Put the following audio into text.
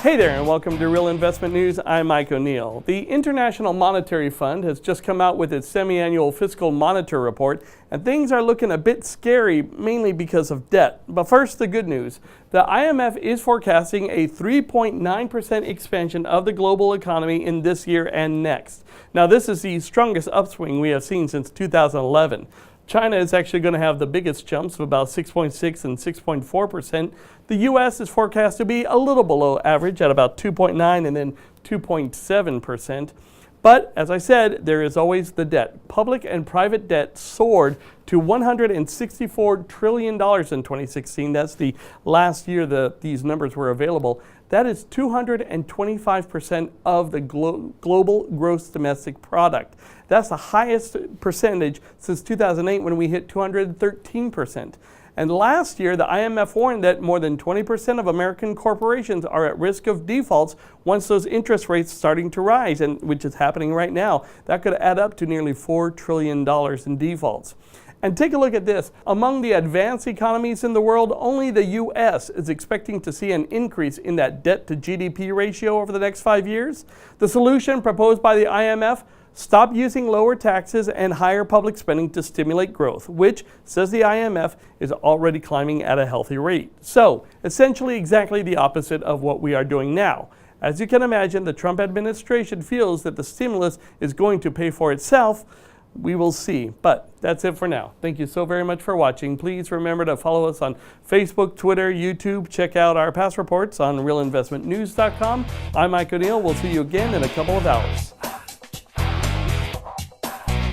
Hey there, and welcome to Real Investment News. I'm Mike O'Neill. The International Monetary Fund has just come out with its semi-annual fiscal monitor report, and things are looking a bit scary, mainly because of debt. But first, the good news. The IMF is forecasting a 3.9% expansion of the global economy in this year and next. Now, this is the strongest upswing we have seen since 2011. China is actually going to have the biggest jumps of about 6.6 and 6.4%. The U.S. is forecast to be a little below average at about 2.9 and then 2.7%. But as I said, there is always the debt. Public and private debt soared to $164 trillion in 2016. That's the last year that these numbers were available. That is 225% of the global gross domestic product. That's the highest percentage since 2008 when we hit 213%. And last year, the IMF warned that more than 20% of American corporations are at risk of defaults once those interest rates starting to rise, and which is happening right now. That could add up to nearly $4 trillion in defaults. And take a look at this. Among the advanced economies in the world, only the U.S. is expecting to see an increase in that debt to GDP ratio over the next 5 years. The solution proposed by the IMF: stop using lower taxes and higher public spending to stimulate growth, which, says the IMF, is already climbing at a healthy rate. So, essentially exactly the opposite of what we are doing now. As you can imagine, the Trump administration feels that the stimulus is going to pay for itself. We will see. But that's it for now. Thank you so very much for watching. Please remember to follow us on Facebook, Twitter, YouTube. Check out our past reports on realinvestmentnews.com. I'm Mike O'Neill. We'll see you again in a couple of hours.